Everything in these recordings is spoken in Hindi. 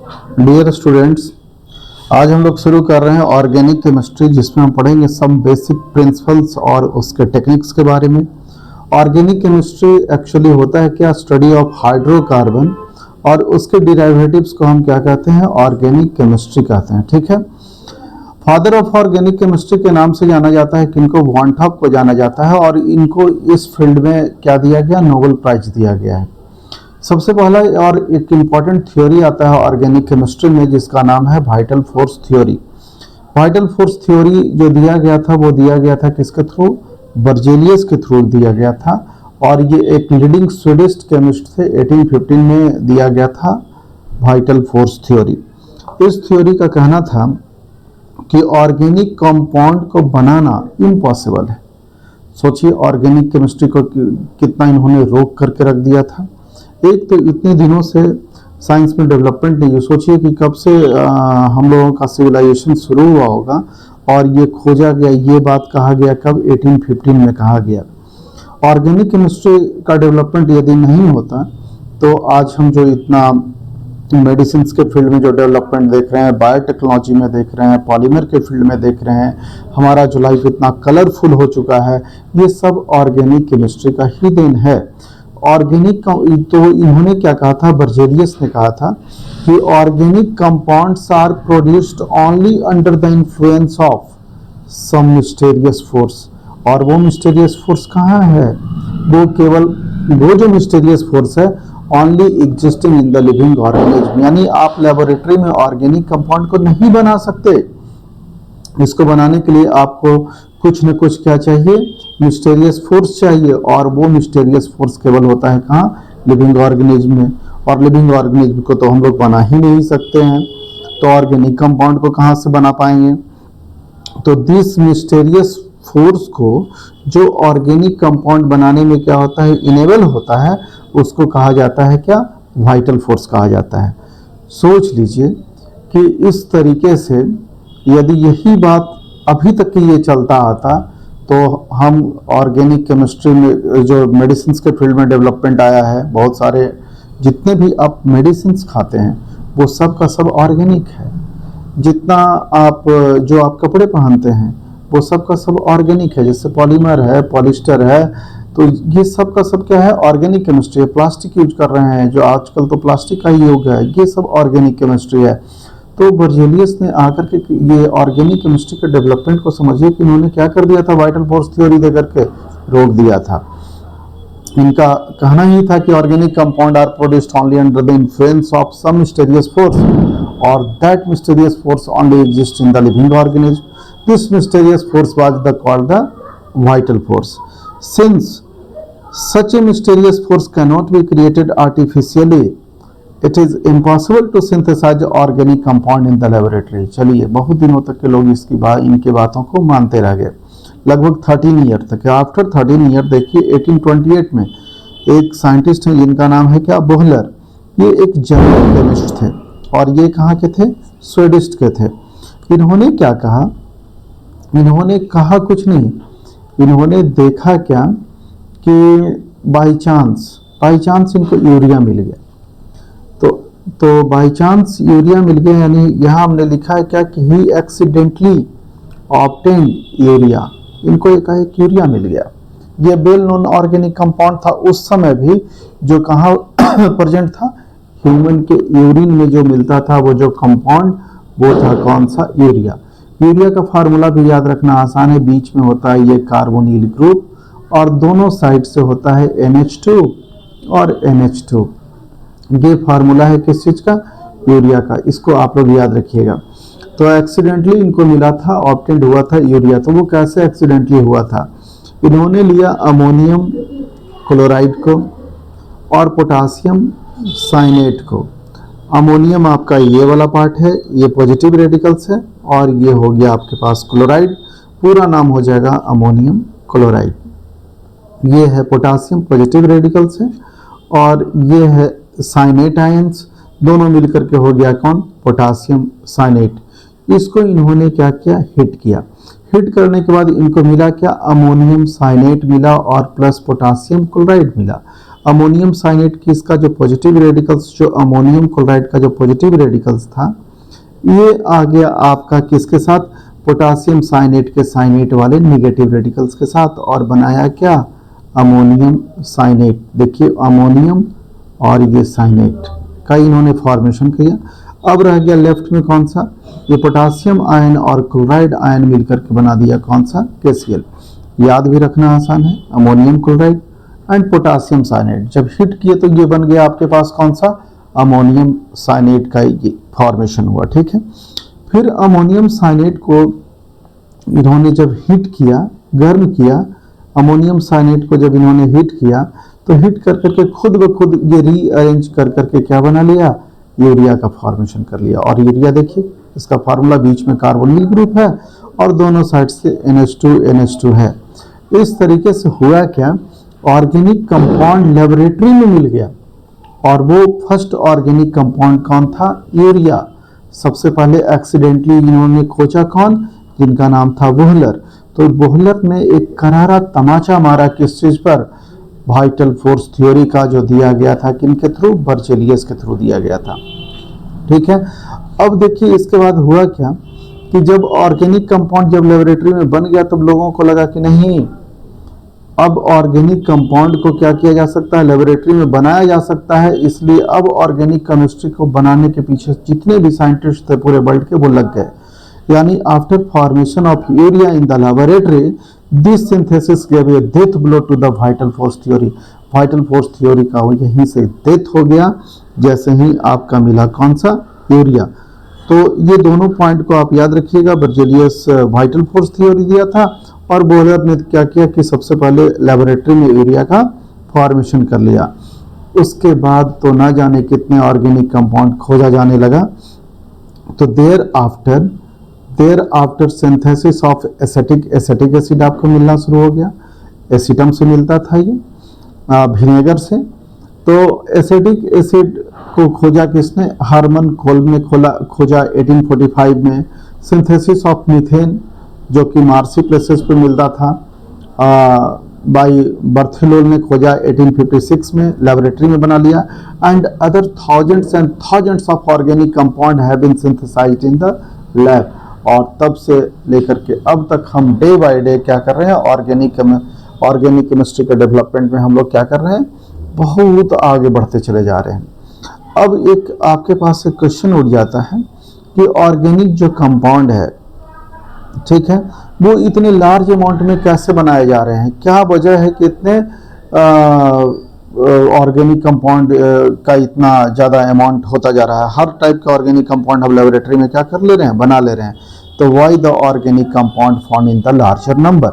डियर स्टूडेंट्स, आज हम लोग शुरू कर रहे हैं ऑर्गेनिक केमिस्ट्री, जिसमें हम पढ़ेंगे सब बेसिक प्रिंसिपल्स और उसके टेक्निक्स के बारे में। ऑर्गेनिक केमिस्ट्री एक्चुअली होता है क्या? स्टडी ऑफ हाइड्रोकार्बन, और उसके डिराइवेटिव्स को हम क्या कहते हैं? ऑर्गेनिक केमिस्ट्री कहते हैं। ठीक है। फादर ऑफ ऑर्गेनिक केमिस्ट्री के नाम से जाना जाता है किनको? वॉन टॉप को जाना जाता है, और इनको इस फील्ड में क्या दिया गया? नोबेल प्राइज दिया गया है। सबसे पहला और एक इम्पॉर्टेंट थ्योरी आता है ऑर्गेनिक केमिस्ट्री में, जिसका नाम है vital force theory. Vital force theory जो दिया गया था वो दिया गया था किसके थ्रू? बर्जेलियस के थ्रू दिया गया था, और ये एक लीडिंग स्वीडिश केमिस्ट थे। 1815 में दिया गया था वाइटल फोर्स थ्योरी। इस थ्योरी का कहना था कि ऑर्गेनिक कंपाउंड को बनाना इम्पॉसिबल है। सोचिए ऑर्गेनिक केमिस्ट्री को कितना इन्होंने रोक करके रख दिया था। एक तो इतने दिनों से साइंस में डेवलपमेंट नहीं है। सोचिए कि कब से हम लोगों का सिविलाइजेशन शुरू हुआ होगा, और ये खोजा गया, ये बात कहा गया कब? 1815 में कहा गया। ऑर्गेनिक केमिस्ट्री का डेवलपमेंट यदि नहीं होता तो आज हम जो इतना मेडिसिन के फील्ड में जो डेवलपमेंट देख रहे हैं, बायोटेक्नोलॉजी में देख रहे हैं, पॉलीमर के फील्ड में देख रहे हैं, हमारा जो लाइफ इतना कलरफुल हो चुका है, ये सब ऑर्गेनिक केमिस्ट्री का ही देन है। ऑर्गेनिक तो इन्होंने क्या कहा था? बर्जेलियस ने कहा था कि organic compounds are produced only under the influence of some mysterious force. और वो मिस्टीरियस फोर्स कहाँ है? वो केवल वो जो मिस्टीरियस फोर्स है only existing in the living organism. यानी आप लेबोरेटरी में ऑर्गेनिक कंपाउंड को नहीं बना सकते। इसको बनाने के लिए आपको कुछ न कुछ क्या चाहिए? मिस्टीरियस फोर्स चाहिए, और वो मिस्टीरियस फोर्स केवल होता है कहाँ? लिविंग ऑर्गेनिज्म में। और लिविंग ऑर्गेनिज्म को तो हम लोग बना ही नहीं सकते हैं, तो ऑर्गेनिक कंपाउंड को कहाँ से बना पाएंगे? तो दिस मिस्टीरियस फोर्स को जो ऑर्गेनिक कंपाउंड बनाने में क्या होता है? इनेबल होता है, उसको कहा जाता है क्या? वाइटल फोर्स कहा जाता है। सोच लीजिए कि इस तरीके से यदि यही बात अभी तक की ये चलता आता, तो हम ऑर्गेनिक केमिस्ट्री में जो मेडिसिन के फील्ड में डेवलपमेंट आया है, बहुत सारे जितने भी आप मेडिसिन खाते हैं वो सब का सब ऑर्गेनिक है। जितना आप जो आप कपड़े पहनते हैं वो सब का सब ऑर्गेनिक है, जैसे पॉलीमर है, पॉलिस्टर है, तो ये सब का सब क्या है? ऑर्गेनिक केमिस्ट्री है। प्लास्टिक यूज कर रहे हैं, जो आजकल तो प्लास्टिक का ही योग है, ये सब ऑर्गेनिक केमिस्ट्री है। तो बर्जेलियस ने आकर के ये ऑर्गेनिक केमिस्ट्री के डेवलपमेंट को समझिए कि उन्होंने क्या कर दिया था? वाइटल फोर्स थ्योरी देकर के रोक दिया था। इनका कहना ही था कि organic compound are produced only under the influence of some mysterious force, और that mysterious force only exist in the living organism. This mysterious force was called the vital force. Since such a mysterious force cannot be created artificially, it is impossible to synthesize organic compound in the laboratory. चलिए, बहुत दिनों तक के लोग इनके बातों को मानते रह गए, लगभग 13 ईयर तक। आफ्टर 13 ईयर देखिए 1828 में एक साइंटिस्ट है जिनका नाम है क्या? बोहलर। ये एक जर्मन केमिस्ट थे, और ये कहाँ के थे? स्वीडिश के थे। इन्होंने क्या कहा? इन्होंने कहा कुछ नहीं, इन्होंने देखा क्या कि बाई चांस इनको यूरिया मिल गया। तो बाई चांस यूरिया मिल गया, यानी यहाँ हमने लिखा है क्या कि ही एक्सीडेंटली ऑब्टेन्ड यूरिया। इनको एक यूरिया मिल गया। ये वेल नोन ऑर्गेनिक कंपाउंड था उस समय भी, जो कहाँ प्रेजेंट था? ह्यूमन के यूरिन में जो मिलता था वो जो कंपाउंड, वो था कौन सा? यूरिया। यूरिया का फार्मूला भी याद रखना आसान है। बीच में होता है ये कार्बोनिल ग्रुप, और दोनों साइड से होता है NH2 और NH2। ये फार्मूला है किस चीज का? यूरिया का। इसको आप लोग याद रखिएगा। तो एक्सीडेंटली इनको मिला था, ऑब्टेंड हुआ था यूरिया। तो वो कैसे एक्सीडेंटली हुआ था? इन्होंने लिया अमोनियम क्लोराइड को और पोटासियम साइनेट को। अमोनियम आपका ये वाला पार्ट है, ये पॉजिटिव रेडिकल्स है, और ये हो गया आपके पास क्लोराइड। पूरा नाम हो जाएगा अमोनियम क्लोराइड। ये है पोटासियम, पॉजिटिव रेडिकल्स है, और ये है साइनेट आयंस। दोनों मिलकर के हो गया कौन? Potassium cyanate. इसको इन्होंने क्या किया? हिट किया। हिट करने के बाद इनको मिला क्या? अमोनियम साइनेट मिला और प्लस पोटासियम क्लोराइड मिला। अमोनियम साइनेट की इसका जो पॉजिटिव रेडिकल्स, जो अमोनियम क्लोराइड का जो पॉजिटिव रेडिकल्स था, ये आ गया आपका किसके साथ, पोटासियम साइनेट के साइनेट वाले निगेटिव रेडिकल्स के साथ, और बनाया क्या, अमोनियम साइनेट। देखिए अमोनियम और ये साइनेट का इन्होंने फॉर्मेशन किया। अब रह गया लेफ्ट में कौन सा, ये पोटासियम आयन और क्लोराइड आयन मिलकर के बना दिया कौन सा, KCl। याद भी रखना आसान है, ammonium chloride and potassium cyanate जब हिट किए तो ये बन गया आपके पास कौन सा, अमोनियम साइनेट का ये फॉर्मेशन हुआ। ठीक है, फिर अमोनियम साइनेट को इन्होंने जब हिट किया, गर्म किया, अमोनियम साइनेट को जब इन्होंने हिट किया तो हिट कर करके खुद ब खुद ये रीअरेंज कर करके क्या बना लिया, यूरिया का फॉर्मेशन कर लिया। और यूरिया देखिए इसका फार्मूला, बीच में कार्बोनिल ग्रुप है और दोनों साइड से NH2 है। इस तरीके से हुआ क्या, ऑर्गेनिक कंपाउंड लेबोरेटरी में मिल गया, और वो फर्स्ट ऑर्गेनिक कंपाउंड कौन था, यूरिया। सबसे पहले एक्सीडेंटली इन्होंने खोजा कौन, जिनका नाम था बोहलर। तो बोहलर ने एक करारा तमाचा मारा किस चीज पर, वाइटल फोर्स थ्योरी का जो दिया गया था, किनके थ्रू, बर्जेलियस के थ्रू दिया गया था। ठीक है, अब देखिए इसके बाद हुआ क्या कि जब ऑर्गेनिक कंपाउंड जब लेबोरेटरी में बन गया तब लोगों को लगा कि नहीं, अब ऑर्गेनिक कंपाउंड को क्या किया जा सकता है, लेबोरेटरी में बनाया जा सकता है। इसलिए अब ऑर्गेनिक केमिस्ट्री को बनाने के पीछे जितने भी साइंटिस्ट थे पूरे वर्ल्ड के, वो लग गए। यानी after formation of urea in the laboratory, this synthesis give a death blow to the vital force theory. Vital force theory का यहीं से डेथ हो गया, जैसे ही आपका मिला कौन सा, यूरिया। तो ये दोनों पॉइंट को आप याद रखिएगा, बर्जेलियस वाइटल फोर्स थ्योरी दिया था, और बोहलर ने क्या किया कि सबसे पहले लेबोरेटरी में यूरिया का फॉर्मेशन कर लिया। उसके बाद तो ना जाने कितने ऑर्गेनिक कंपाउंड खोजा जाने लगा। तो thereafter synthesis of acetic acid आपको मिलना शुरू हो गया। एसिटम से मिलता था ये, विनेगर से। तो एसिटिक एसिड को खोजा किसने, हार्मन कोल्ब ने खोजा 1845 में। सिंथेसिस ऑफ मीथेन जो कि मार्सी प्लेसेस पे मिलता था, बाई बर्थेलोल ने खोजा 1856 में, लेबोरेटरी में बना लिया। And other thousands and thousands of organic compound have been synthesised in the lab. और तब से लेकर के अब तक हम डे बाय डे क्या कर रहे हैं, ऑर्गेनिक केमिस्ट्री के डेवलपमेंट में हम लोग क्या कर रहे हैं, बहुत आगे बढ़ते चले जा रहे हैं। अब एक आपके पास एक क्वेश्चन उठ जाता है कि ऑर्गेनिक जो कंपाउंड है, ठीक है, वो इतने लार्ज अमाउंट में कैसे बनाए जा रहे हैं, क्या वजह है कि इतने ऑर्गेनिक कंपाउंड का इतना ज़्यादा अमाउंट होता जा रहा है। हर टाइप का ऑर्गेनिक कंपाउंड हम लेबोरेटरी में क्या कर ले रहे हैं, बना ले रहे हैं। तो why the organic compound found in the larger number.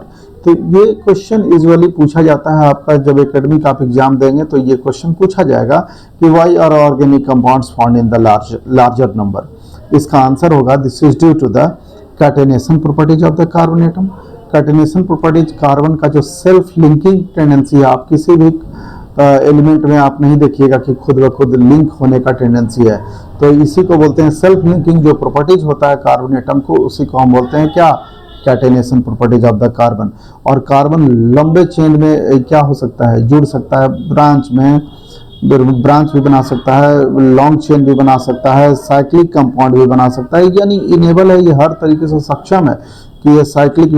तो ये क्वेश्चन यूजुअली पूछा जाता है, आपका जब एकेडमिक आप एग्जाम देंगे तो ये क्वेश्चन पूछा जाएगा कि why are organic compounds found in the larger number. इसका आंसर होगा this is due to the catenation properties of the carbon atom. Catenation properties, carbon का जो सेल्फ लिंकिंग टेंडेंसी है, आप किसी भी एलिमेंट में आप नहीं देखिएगा कि खुद ब खुद लिंक होने का टेंडेंसी है। तो इसी को बोलते हैं सेल्फ लिंकिंग जो प्रॉपर्टीज होता है कार्बन एटम को, उसी को हम बोलते हैं क्या, catenation properties of the carbon. और कार्बन लंबे चेन में क्या हो सकता है, जुड़ सकता है, ब्रांच भी बना सकता है, लॉन्ग चेन भी बना सकता है, साइक्लिक कंपाउंड भी बना सकता है। यानी इनेबल है, ये हर तरीके से सक्षम है कि ये साइक्लिक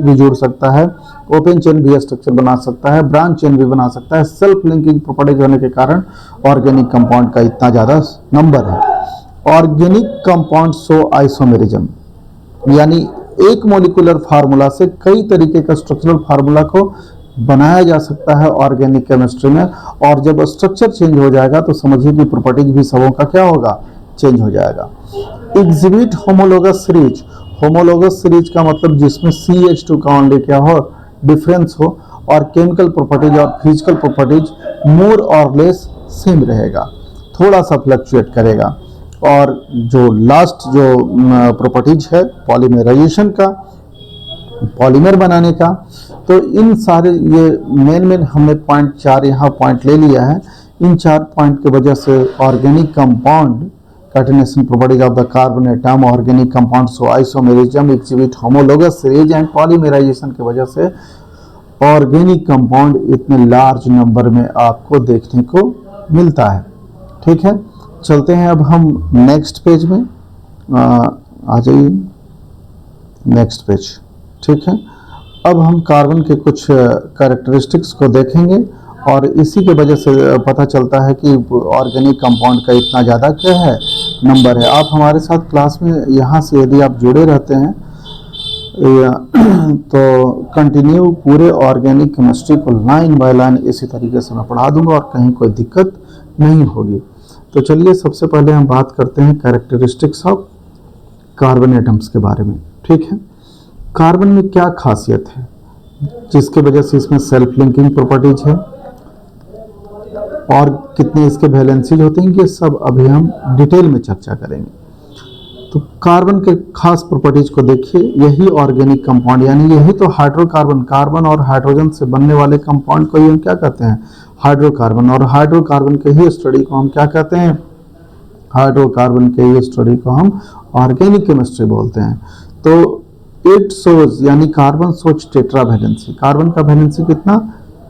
भी जुड़ सकता है, ओपन चेन भी स्ट्रक्चर बना सकता है, ब्रांच चेन भी बना सकता है। सेल्फ लिंकिंग प्रॉपर्टीज होने के कारण ऑर्गेनिक कंपाउंड का इतना ज़्यादा नंबर है। ऑर्गेनिक कंपाउंड शो आइसोमेरिज्म, यानी एक मॉलिक्यूलर फार्मूला से कई तरीके का स्ट्रक्चरल फार्मूला को बनाया जा सकता है ऑर्गेनिक केमिस्ट्री में। और जब स्ट्रक्चर चेंज हो जाएगा तो समझिए कि प्रॉपर्टीज भी सबों का क्या होगा, चेंज हो जाएगा। Exhibit homologous series, homologous series का मतलब जिसमें CH2 का ओनली क्या हो, डिफरेंस हो, और केमिकल प्रॉपर्टीज और फिजिकल प्रॉपर्टीज मोर और लेस सेम रहेगा, थोड़ा सा फ्लक्चुएट करेगा। और जो लास्ट जो प्रॉपर्टीज है पॉलीमराइजेशन का, पॉलीमर बनाने का, तो इन सारे ये मेन हमने पॉइंट 4 यहाँ पॉइंट ले लिया है। इन 4 पॉइंट की वजह से organic compound, catenation properties of the carbon atom, organic compound show isomerism, exhibit homologous series and polymerisation की वजह से ऑर्गेनिक कंपाउंड इतने लार्ज नंबर में आपको देखने को मिलता है। ठीक है, चलते हैं अब हम नेक्स्ट पेज में। आ जाइए नेक्स्ट पेज। ठीक है, अब हम कार्बन के कुछ कैरेक्टरिस्टिक्स को देखेंगे और इसी के वजह से पता चलता है कि ऑर्गेनिक कंपाउंड का इतना ज़्यादा क्या है नंबर है। आप हमारे साथ क्लास में यहाँ से यदि आप जुड़े रहते हैं तो कंटिन्यू पूरे ऑर्गेनिक केमिस्ट्री को लाइन बाय लाइन इसी तरीके से मैं पढ़ा दूंगा और कहीं कोई दिक्कत नहीं होगी। तो चलिए सबसे पहले हम बात करते हैं कैरेक्टरिस्टिक्स ऑफ कार्बन एटम्स के बारे में। ठीक है, कार्बन में क्या खासियत है जिसके वजह से इसमें सेल्फ लिंकिंग प्रॉपर्टीज है और कितने इसके वैलेंसीज होते हैं, ये सब अभी हम डिटेल में चर्चा करेंगे। तो कार्बन के खास प्रॉपर्टीज को देखिए, यही ऑर्गेनिक कंपाउंड यानी यही तो हाइड्रोकार्बन, कार्बन और हाइड्रोजन से बनने वाले कंपाउंड को ही हम क्या कहते हैं, हाइड्रोकार्बन। और हाइड्रोकार्बन के ही स्टडी को हम क्या कहते हैं, हाइड्रोकार्बन के ही स्टडी को हम ऑर्गेनिक केमिस्ट्री बोलते हैं। तो इट शोज यानी carbon shows tetra valency, carbon का वैलेंसी कितना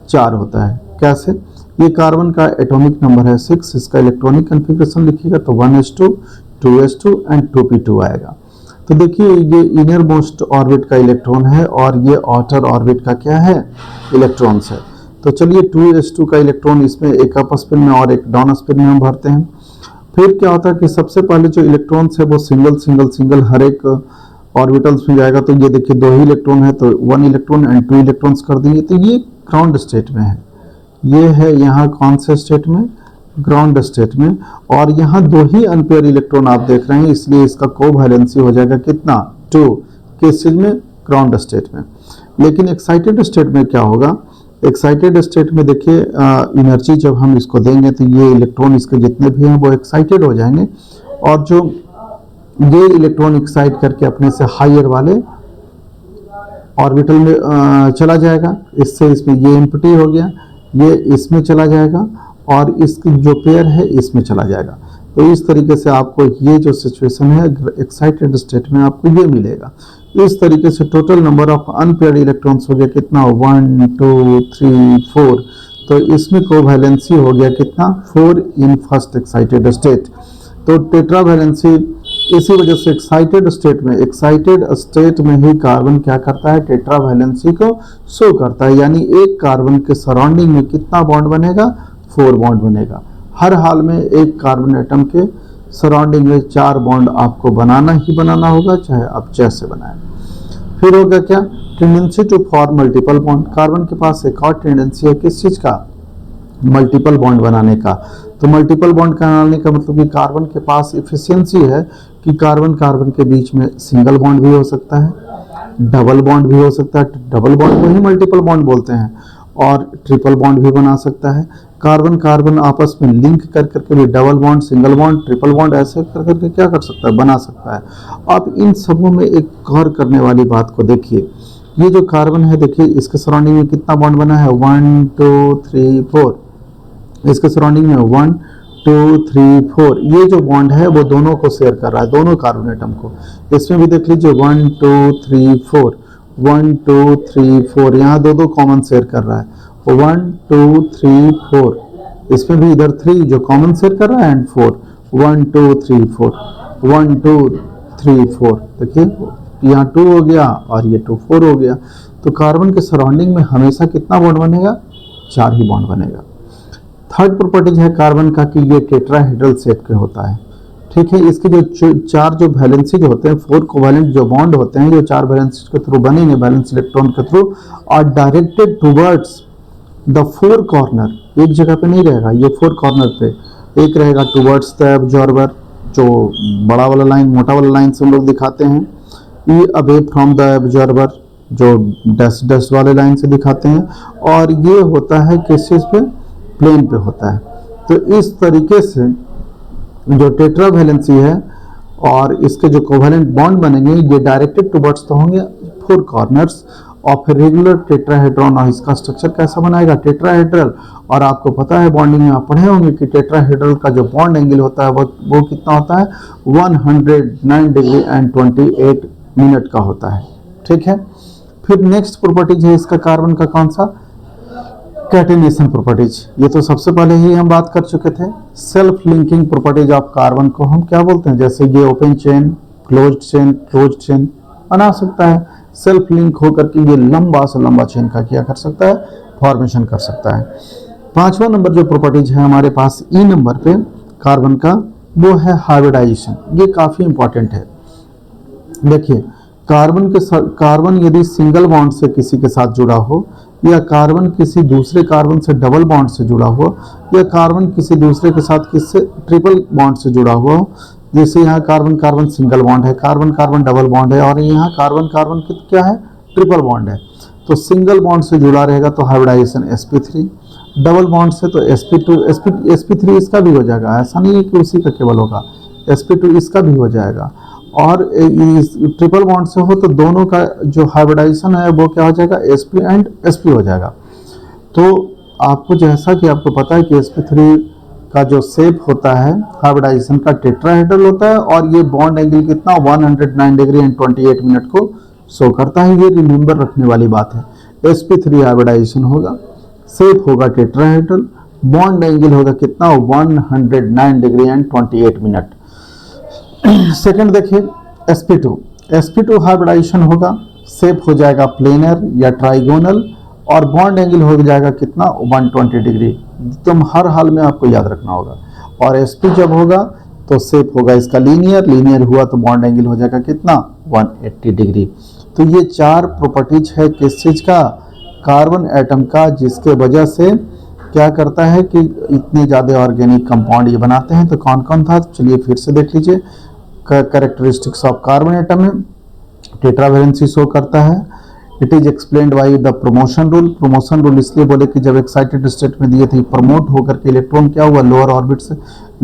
4 होता है। कैसे, ये कार्बन का एटॉमिक नंबर है 6, इसका इलेक्ट्रॉनिक कॉन्फ़िगरेशन लिखिएगा तो 1s2 2s2 एंड 2p2 आएगा। तो देखिए ये इनर मोस्ट ऑर्बिट का इलेक्ट्रॉन है और ये आउटर ऑर्बिट का क्या है, इलेक्ट्रॉन्स है। तो चलिए 2s2 का इलेक्ट्रॉन इसमें एक अप स्पिन में और एक डाउन स्पिन में हम भरते हैं। फिर क्या होता है कि सबसे पहले जो इलेक्ट्रॉन्स है वो सिंगल सिंगल सिंगल हर एक ऑर्बिटल्स में जाएगा। तो ये देखिए 2 ही इलेक्ट्रॉन है तो 1 इलेक्ट्रॉन एंड 2 इलेक्ट्रॉन्स कर देंगे। तो ये ग्राउंड स्टेट में है, ये है यहाँ कौन से स्टेट में, ग्राउंड स्टेट में। और यहाँ 2 ही अनपेयर इलेक्ट्रॉन आप देख रहे हैं, इसलिए इसका कोवैलेंसी हो जाएगा कितना 2, किस चीज में, ग्राउंड स्टेट में। लेकिन एक्साइटेड स्टेट में क्या होगा, एक्साइटेड स्टेट में देखिए एनर्जी जब हम इसको देंगे तो ये इलेक्ट्रॉन इसके जितने भी हैं वो एक्साइटेड हो जाएंगे और जो ये इलेक्ट्रॉन एक्साइट करके अपने से हायर वाले ऑर्बिटल में चला जाएगा। इससे इसमें ये एम्प्टी हो गया, ये इसमें चला जाएगा और इसकी जो पेयर है इसमें चला जाएगा। तो इस तरीके से आपको ये जो सिचुएशन है एक्साइटेड स्टेट में आपको ये मिलेगा। इस तरीके से total number of unpaired electrons हो गया कितना 1 2 3 4। तो इसमें कोवैलेंसी हो गया कितना 4 इन फर्स्ट एक्साइटेड स्टेट। तो टेट्रा वैलेंसी इसी वजह से एक्साइटेड स्टेट में ही कार्बन क्या करता है, टेट्रा वैलेंसी को शो करता है। यानी एक कार्बन के सराउंडिंग में कितना बॉन्ड बनेगा, 4 बॉन्ड बनेगा। हर हाल में एक कार्बन एटम के सराउंडिंग में 4 बॉन्ड आपको बनाना ही बनाना होगा, चाहे आप जैसे बनाएं। फिर होगा क्या, tendency to form multiple bond. Carbon के पास एक और टेंडेंसी है किस चीज का, मल्टीपल बॉन्ड बनाने का। तो मल्टीपल बॉन्ड बनाने का मतलब कि कार्बन के पास इफिशियंसी है कि कार्बन कार्बन के बीच में सिंगल बॉन्ड भी हो सकता है, डबल बॉन्ड भी हो सकता है। डबल बॉन्ड को ही मल्टीपल बॉन्ड बोलते हैं और ट्रिपल बॉन्ड भी बना सकता है। कार्बन कार्बन आपस में लिंक कर करके भी double bond, single bond, triple bond ऐसे कर करके क्या कर सकता है, बना सकता है। अब इन सबों में एक गौर करने वाली बात को देखिए, ये जो कार्बन है देखिए इसके सराउंडिंग में कितना बॉन्ड बना है 1 2 3 4। इसके सराउंडिंग में 1 2 3 4 ये जो बॉन्ड है वो दोनों को शेयर कर रहा है, दोनों कार्बन एटम को। इसमें भी देख लीजिए 1 2 3 4 1 2 3 4 यहाँ दो कॉमन शेयर कर रहा है 1 2 3 4। इसमें भी इधर 3 जो कॉमन शेयर कर रहा है एंड 4 1 2 3 4 1 2 3 4। देखिए यहाँ 2 हो गया और ये 2 4 हो गया। तो कार्बन के सराउंडिंग में हमेशा कितना बॉन्ड बनेगा, 4 ही बॉन्ड बनेगा। थर्ड प्रॉपर्टीज है कार्बन का कि ये टेट्राहेड्रल शेप के होता है। ठीक है, इसके जो 4 जो वैलेंसी जो होते हैं, 4 कोवैलेंट जो बॉन्ड होते हैं, जो 4 वैलेंसी के थ्रू बनेंगे वैलेंस इलेक्ट्रॉन के through, are directed towards the 4 corner. एक जगह पे नहीं रहेगा, ये 4 कॉर्नर पे एक रहेगा टुवर्ड्स द ऑब्जर्वर, जो बड़ा वाला लाइन मोटा वाला लाइन से हम लोग दिखाते हैं, ई अवे फ्रॉम द ऑब्जर्वर जो डस्ट डस्ट वाले लाइन से दिखाते हैं, और ये होता है किस चीज पे, प्लेन पे होता है। तो इस तरीके से जो टेट्रा वैलेंसी है और इसके जो कोवैलेंट बॉन्ड बनेंगे ये डायरेक्टेड टुवर्ड्स तो होंगे 4 कॉर्नर्स। और फिर रेगुलर टेट्राहेड्रॉन, और इसका स्ट्रक्चर कैसा बनाएगा, टेट्राहेड्रल। और आपको पता है बॉन्डिंग में आप पढ़े होंगे कि टेट्राहेड्रल का जो बॉन्ड एंगल होता है वो कितना होता है 109 डिग्री एंड 28 मिनट का होता है। ठीक है, फिर नेक्स्ट प्रॉपर्टीज है इसका कार्बन का कौन सा, कैटेनेशन प्रॉपर्टीज। ये तो सबसे पहले ही हम बात कर चुके थे। Self linking properties of carbon को हम क्या बोलते हैं, जैसे ये ओपन चेन, क्लोज्ड चेन बना सकता है, सेल्फ लिंक होकर के ये लंबा से लंबा चेन का क्या कर सकता है, फॉर्मेशन कर सकता है। पांचवा नंबर जो प्रॉपर्टीज है हमारे पास ई नंबर पे कार्बन का, वो है हाइब्रिडाइजेशन। ये काफी इंपॉर्टेंट है। देखिए कार्बन यदि सिंगल बॉन्ड से किसी के साथ जुड़ा हो, या कार्बन किसी दूसरे कार्बन से डबल बॉन्ड से जुड़ा हुआ, या कार्बन किसी दूसरे के साथ किससे ट्रिपल बॉन्ड से जुड़ा हुआ हो, जैसे यहाँ कार्बन कार्बन सिंगल बॉन्ड है, कार्बन कार्बन डबल बॉन्ड है, और यहाँ कार्बन कार्बन क्या है, ट्रिपल बॉन्ड है। तो सिंगल बॉन्ड से जुड़ा रहेगा तो हाइब्रिडाइजेशन sp3, डबल बॉन्ड से तो sp2, sp3 इसका भी हो जाएगा, ऐसा नहीं है कि उसी का केवल होगा, sp2 इसका भी हो जाएगा। और ट्रिपल बॉन्ड से हो तो दोनों का जो हाइब्रिडाइजेशन है वो क्या हो जाएगा, sp एंड sp हो जाएगा। तो आपको जैसा कि आपको पता है कि sp3 का जो शेप होता है हाइब्रिडाइजेशन का टेट्राहेड्रल होता है, और ये बॉन्ड एंगल कितना 109 डिग्री एंड 28 मिनट को शो करता है। ये रिमेंबर रखने वाली बात है। sp3 हाइब्रिडाइजेशन होगा, शेप होगा टेट्राहेड्रल, बॉन्ड एंगल होगा कितना 109 डिग्री एंड 28 मिनट। सेकंड देखिए sp2 हाइब्रिडाइजेशन होगा, शेप हो जाएगा प्लेनर या ट्राइगोनल, और बॉन्ड एंगल हो जाएगा कितना 120 डिग्री। तुम हर हाल में आपको याद रखना होगा। और sp जब होगा तो शेप होगा इसका लीनियर हुआ तो बॉन्ड एंगल हो जाएगा कितना 180 डिग्री। तो ये चार प्रॉपर्टीज है किस चीज का, कार्बन एटम का, जिसके वजह से क्या करता है कि इतने ज्यादा ऑर्गेनिक कंपाउंड ये बनाते हैं। तो कौन कौन था, चलिए फिर से देख लीजिए। कैरेक्टरिस्टिक्स ऑफ कार्बन एटम में टेट्रावेलेंसी शो करता है। It is explained by the promotion rule इसलिए बोले कि जब एक्साइटेड स्टेट में दिए थे, प्रमोट होकर के इलेक्ट्रॉन क्या हुआ, लोअर ऑर्बिट से,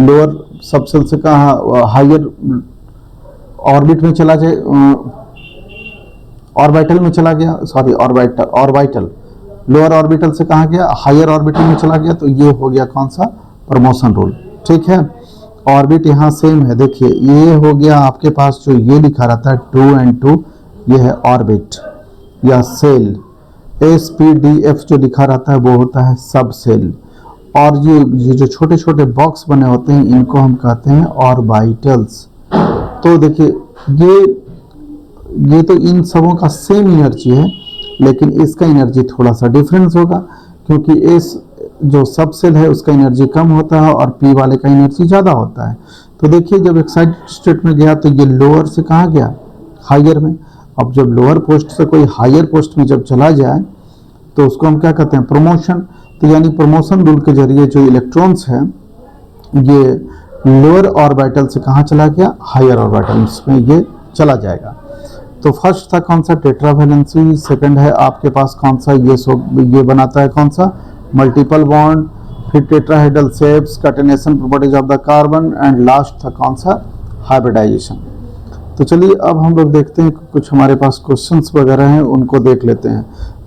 लोअर सबसेल से कहा हायर ऑर्बिट में चला जाए, ऑर्बिटल में चला गया, सॉरी ऑर्बिटल, लोअर ऑर्बिटल से कहा गया हायर ऑर्बिटल में चला गया। तो ये हो गया कौन सा, प्रमोशन रूल। ठीक है, ऑर्बिट यहाँ सेम है। देखिए ये हो गया आपके पास जो ये लिखा रहता है 2 and 2, ये है ऑर्बिट या सेल। SPDF जो लिखा रहता है वो होता है सब सेल। और ये जो छोटे छोटे बॉक्स बने होते हैं इनको हम कहते हैं ऑर्बिटल्स। तो देखिए ये तो इन सबों का सेम एनर्जी है, लेकिन इसका एनर्जी थोड़ा सा डिफरेंस होगा, क्योंकि इस जो सब सेल है उसका एनर्जी कम होता है और P वाले का एनर्जी ज़्यादा होता है। तो देखिए जब एक्साइटेड स्टेट में गया तो ये लोअर से कहाँ गया, हायर में। अब जब लोअर पोस्ट से कोई हायर पोस्ट में जब चला जाए तो उसको हम क्या कहते हैं, प्रमोशन। तो यानी प्रमोशन रूल के जरिए जो इलेक्ट्रॉन्स हैं ये लोअर ऑर्बिटल से कहाँ चला गया, हायर ऑर्बिटल में ये चला जाएगा। तो फर्स्ट था कौन सा, टेट्रावेलेंसी। सेकंड है आपके पास कौन सा, ये बनाता है कौन सा, मल्टीपल बॉन्ड। फिर tetrahedral shapes, catenation properties of the carbon, and last था कौन सा, हाइब्रिडाइजेशन। तो चलिए अब हम लोग देखते हैं कुछ हमारे पास क्वेश्चंस वगैरह हैं, उनको देख लेते हैं।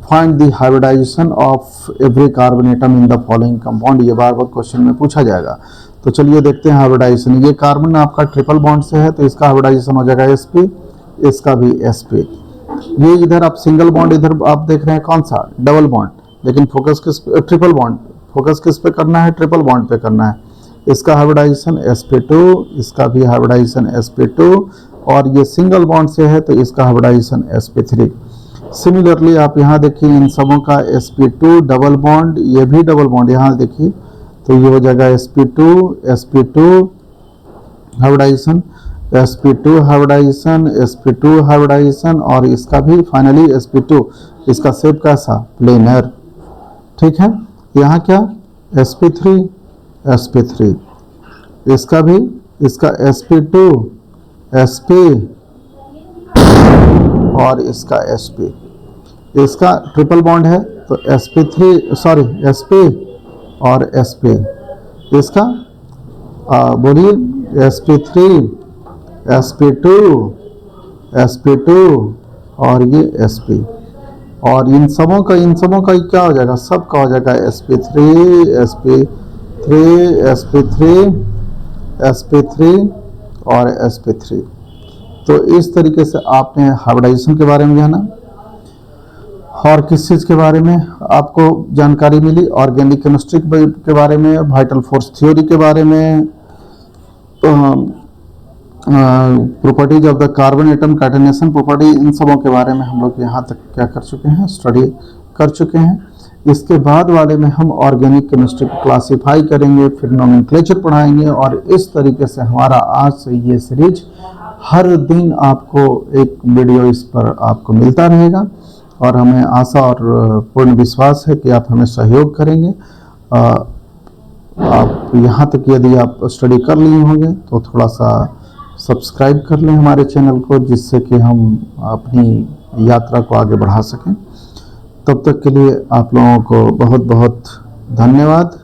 Find the hybridisation of every carbon atom in the following compound, ये बार बार क्वेश्चन में पूछा जाएगा। तो चलिए देखते हैं हाइब्रिडाइजेशन। ये कार्बन आपका ट्रिपल बॉन्ड से है तो इसका हाइब्रिडाइजेशन हो जाएगा sp, इसका भी sp। ये इधर आप सिंगल बॉन्ड, इधर आप देख रहे हैं कौन सा, डबल बॉन्ड, लेकिन फोकस किस पे, ट्रिपल बॉन्ड। फोकस किस पे करना है, ट्रिपल बॉन्ड पे करना है। इसका हाइब्रिडाइजेशन sp2, इसका भी हाइब्रिडाइजेशन sp2, और ये सिंगल बॉन्ड से है तो इसका हाइब्रिडाइजेशन sp3। सिमिलरली आप यहाँ देखिए इन सबों का sp2 डबल बॉन्ड, ये भी डबल बॉन्ड, यहाँ देखिए तो ये हो जाएगा sp2 hybridisation, sp2 hybridisation, sp2 hybridisation, और इसका भी फाइनली sp2। इसका शेप कैसा, प्लेनर। ठीक है, यहाँ क्या sp3, इसका भी, इसका sp2, sp, और इसका sp। इसका ट्रिपल बॉन्ड है तो sp3, सॉरी sp और sp। इसका बोलिए sp3, sp2, sp2 और ये sp। और इन सबों का क्या हो जाएगा, सबका हो जाएगा sp3, sp3 और sp3। तो इस तरीके से आपने हाइब्रिडाइजेशन के बारे में जाना। और किस चीज़ के बारे में आपको जानकारी मिली, ऑर्गेनिक केमिस्ट्री के बारे में, वाइटल फोर्स थ्योरी के बारे में, properties of the carbon atom, catenation property, इन सबों के बारे में हम लोग यहाँ तक क्या कर चुके हैं, स्टडी कर चुके हैं। इसके बाद वाले में हम ऑर्गेनिक केमिस्ट्री को क्लासीफाई करेंगे, फिर नोमेनक्लेचर पढ़ाएंगे, और इस तरीके से हमारा आज से ये सीरीज हर दिन आपको एक वीडियो इस पर आपको मिलता रहेगा, और हमें आशा और पूर्ण विश्वास है कि आप हमें सहयोग करेंगे। आप यहाँ तक यदि आप स्टडी कर लिए होंगे तो थोड़ा सा सब्सक्राइब कर लें हमारे चैनल को, जिससे कि हम अपनी यात्रा को आगे बढ़ा सकें। तब तक के लिए आप लोगों को बहुत बहुत धन्यवाद।